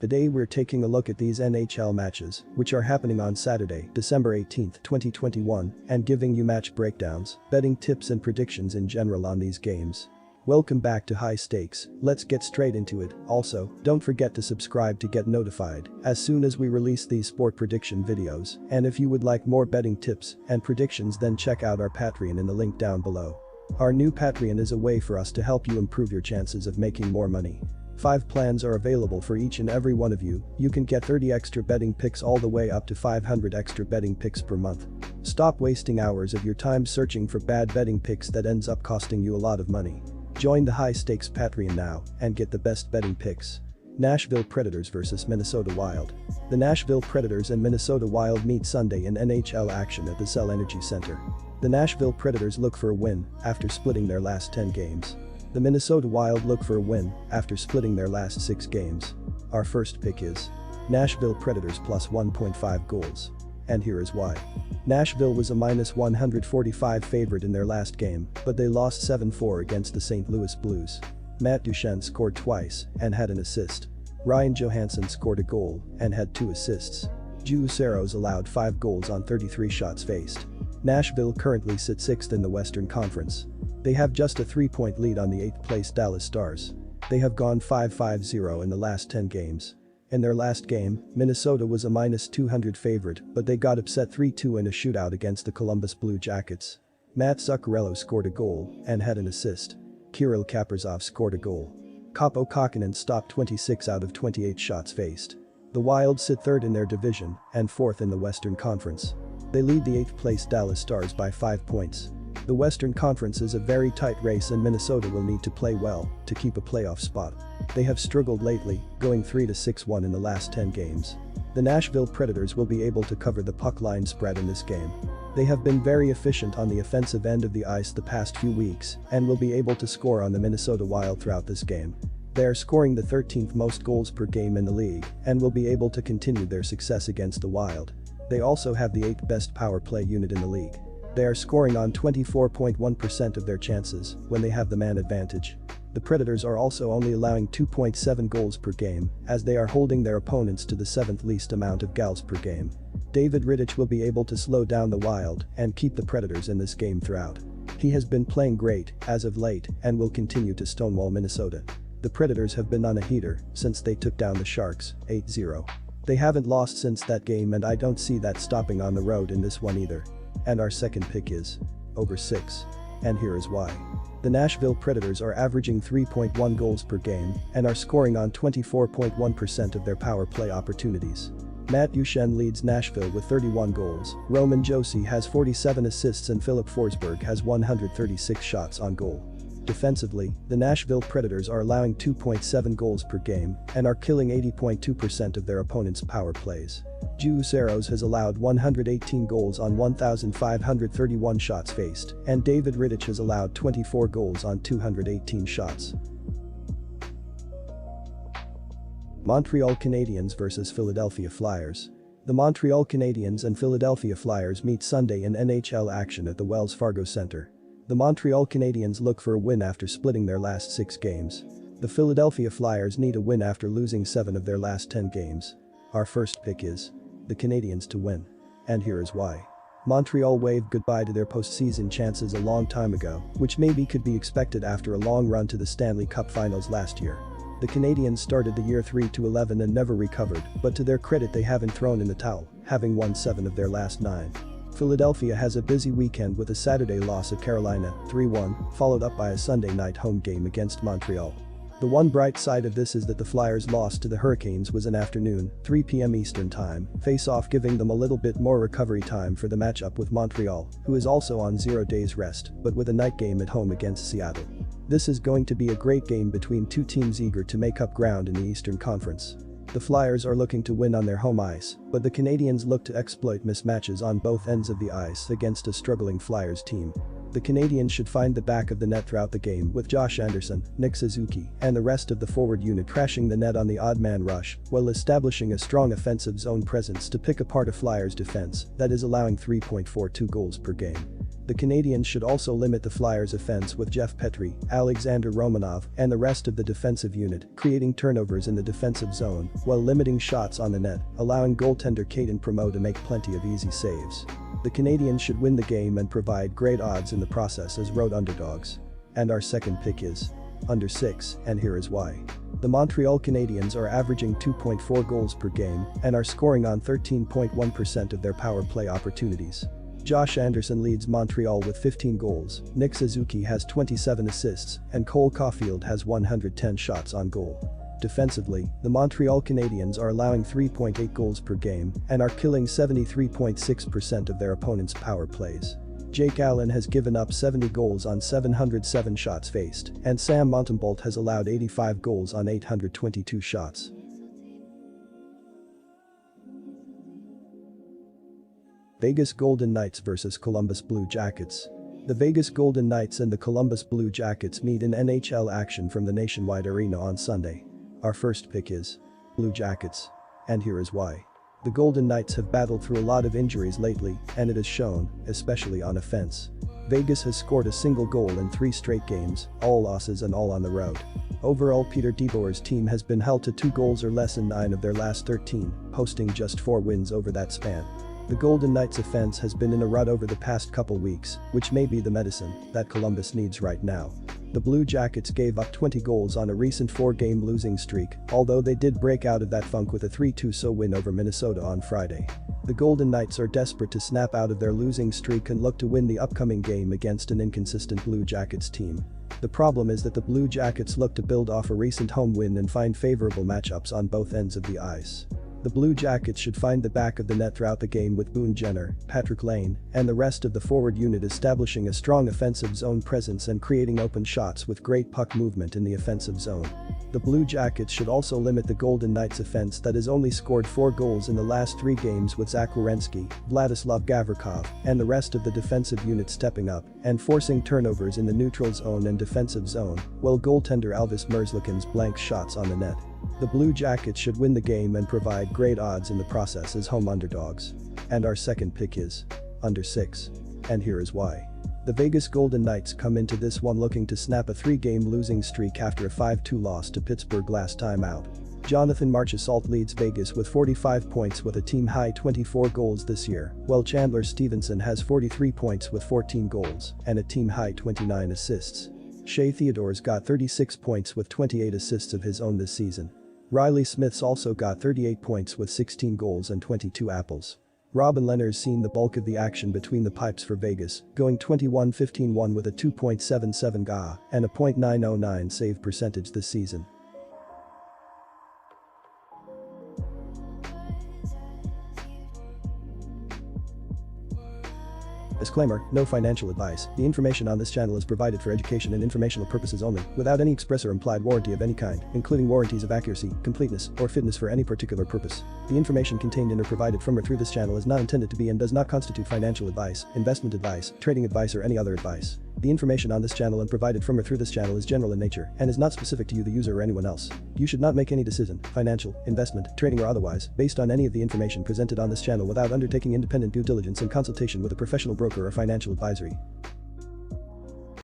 Today we're taking a look at these NHL matches, which are happening on Saturday, December 18, 2021, and giving you match breakdowns, betting tips and predictions in general on these games. Welcome back to High Stakes, let's get straight into it. Also, don't forget to subscribe to get notified as soon as we release these sport prediction videos, and if you would like more betting tips and predictions, then check out our Patreon in the link down below. Our new Patreon is a way for us to help you improve your chances of making more money. 5 plans are available for each and every one of you. You can get 30 extra betting picks all the way up to 500 extra betting picks per month. Stop wasting hours of your time searching for bad betting picks that ends up costing you a lot of money. Join the High Stakes Patreon now and get the best betting picks. Nashville Predators vs Minnesota Wild. The Nashville Predators and Minnesota Wild meet Sunday in NHL action at the Xcel Energy Center. The Nashville Predators look for a win after splitting their last 10 games. The Minnesota Wild look for a win after splitting their last 6 games. Our first pick is Nashville Predators plus 1.5 goals. And here is why. Nashville was a minus 145 favorite in their last game, but they lost 7-4 against the St. Louis Blues. Matt Duchene scored twice and had an assist. Ryan Johansson scored a goal and had 2 assists. Juuse Saros allowed 5 goals on 33 shots faced. Nashville currently sits 6th in the Western Conference. They have just a 3-point lead on the 8th place Dallas Stars. They have gone 5-5-0 in the last 10 games. In their last game, Minnesota was a minus 200 favorite, but they got upset 3-2 in a shootout against the Columbus Blue Jackets. Matt Zuccarello scored a goal and had an assist. Kirill Kaprizov scored a goal. Kaapo Kähkönen stopped 26 out of 28 shots faced. The Wild sit 3rd in their division and 4th in the Western Conference. They lead the 8th place Dallas Stars by 5 points. The Western Conference is a very tight race and Minnesota will need to play well to keep a playoff spot. They have struggled lately, going 3-6-1 in the last 10 games. The Nashville Predators will be able to cover the puck line spread in this game. They have been very efficient on the offensive end of the ice the past few weeks and will be able to score on the Minnesota Wild throughout this game. They are scoring the 13th most goals per game in the league and will be able to continue their success against the Wild. They also have the 8th best power play unit in the league. They are scoring on 24.1% of their chances when they have the man advantage. The Predators are also only allowing 2.7 goals per game as they are holding their opponents to the 7th least amount of goals per game. David Rittich will be able to slow down the Wild and keep the Predators in this game throughout. He has been playing great as of late and will continue to stonewall Minnesota. The Predators have been on a heater since they took down the Sharks 8-0. They haven't lost since that game and I don't see that stopping on the road in this one either. And our second pick is over 6. And here is why. The Nashville Predators are averaging 3.1 goals per game and are scoring on 24.1% of their power play opportunities. Matt Duchene leads Nashville with 31 goals, Roman Josi has 47 assists and Filip Forsberg has 136 shots on goal. Defensively, the Nashville Predators are allowing 2.7 goals per game and are killing 80.2% of their opponents' power plays. Juuse Saros has allowed 118 goals on 1,531 shots faced, and David Rittich has allowed 24 goals on 218 shots. Montreal Canadiens vs Philadelphia Flyers. The Montreal Canadiens and Philadelphia Flyers meet Sunday in NHL action at the Wells Fargo Center. The Montreal Canadiens look for a win after splitting their last 6 games. The Philadelphia Flyers need a win after losing 7 of their last 10 games. Our first pick is the Canadiens to win. And here is why. Montreal waved goodbye to their postseason chances a long time ago, which maybe could be expected after a long run to the Stanley Cup Finals last year. The Canadiens started the year 3-11 and never recovered, but to their credit they haven't thrown in the towel, having won 7 of their last 9. Philadelphia has a busy weekend with a Saturday loss at Carolina, 3-1, followed up by a Sunday night home game against Montreal. The one bright side of this is that the Flyers' loss to the Hurricanes was an afternoon, 3 p.m. Eastern Time, face-off giving them a little bit more recovery time for the matchup with Montreal, who is also on 0 days rest, but with a night game at home against Seattle. This is going to be a great game between two teams eager to make up ground in the Eastern Conference. The Flyers are looking to win on their home ice, but the Canadiens look to exploit mismatches on both ends of the ice against a struggling Flyers team. The Canadiens should find the back of the net throughout the game with Josh Anderson, Nick Suzuki, and the rest of the forward unit crashing the net on the odd man rush while establishing a strong offensive zone presence to pick apart a Flyers defense that is allowing 3.42 goals per game. The Canadiens should also limit the Flyers' offense with Jeff Petry, Alexander Romanov, and the rest of the defensive unit, creating turnovers in the defensive zone while limiting shots on the net, allowing goaltender Caden Promeau to make plenty of easy saves. The Canadiens should win the game and provide great odds in the process as road underdogs. And our second pick is under 6, and here is why. The Montreal Canadiens are averaging 2.4 goals per game and are scoring on 13.1% of their power play opportunities. Josh Anderson leads Montreal with 15 goals, Nick Suzuki has 27 assists, and Cole Caulfield has 110 shots on goal. Defensively, the Montreal Canadiens are allowing 3.8 goals per game and are killing 73.6% of their opponent's power plays. Jake Allen has given up 70 goals on 707 shots faced, and Sam Montembeault has allowed 85 goals on 822 shots. Vegas Golden Knights vs Columbus Blue Jackets. The Vegas Golden Knights and the Columbus Blue Jackets meet in NHL action from the Nationwide Arena on Sunday. Our first pick is Blue Jackets. And here is why. The Golden Knights have battled through a lot of injuries lately, and it has shown, especially on offense. Vegas has scored a single goal in 3 straight games, all losses and all on the road. Overall, Peter DeBoer's team has been held to 2 goals or less in 9 of their last 13, posting just 4 wins over that span. The Golden Knights' offense has been in a rut over the past couple weeks, which may be the medicine that Columbus needs right now. The Blue Jackets gave up 20 goals on a recent 4-game losing streak, although they did break out of that funk with a 3-2 win over Minnesota on Friday. The Golden Knights are desperate to snap out of their losing streak and look to win the upcoming game against an inconsistent Blue Jackets team. The problem is that the Blue Jackets look to build off a recent home win and find favorable matchups on both ends of the ice. The Blue Jackets should find the back of the net throughout the game with Boone Jenner, Patrick Lane, and the rest of the forward unit establishing a strong offensive zone presence and creating open shots with great puck movement in the offensive zone. The Blue Jackets should also limit the Golden Knights' offense that has only scored 4 goals in the last 3 games with Zach Werenski, Vladislav Gavrikov, and the rest of the defensive unit stepping up and forcing turnovers in the neutral zone and defensive zone, while goaltender Elvis Merzlikins blanks shots on the net. The Blue Jackets should win the game and provide great odds in the process as home underdogs. And our second pick is under 6. And here is why. The Vegas Golden Knights come into this one looking to snap a 3-game losing streak after a 5-2 loss to Pittsburgh last time out. Jonathan Marchessault leads Vegas with 45 points with a team-high 24 goals this year, while Chandler Stevenson has 43 points with 14 goals and a team-high 29 assists. Shea Theodore's got 36 points with 28 assists of his own this season. Riley Smith's also got 38 points with 16 goals and 22 apples. Robin Lehner's seen the bulk of the action between the pipes for Vegas, going 21-15-1 with a 2.77 GA and a .909 save percentage this season. Disclaimer, no financial advice. The information on this channel is provided for education and informational purposes only, without any express or implied warranty of any kind, including warranties of accuracy, completeness, or fitness for any particular purpose. The information contained in or provided from or through this channel is not intended to be and does not constitute financial advice, investment advice, trading advice, or any other advice. The information on this channel and provided from or through this channel is general in nature and is not specific to you, the user, or anyone else. You should not make any decision, financial, investment, trading, or otherwise, based on any of the information presented on this channel without undertaking independent due diligence and consultation with a professional broker or financial advisory.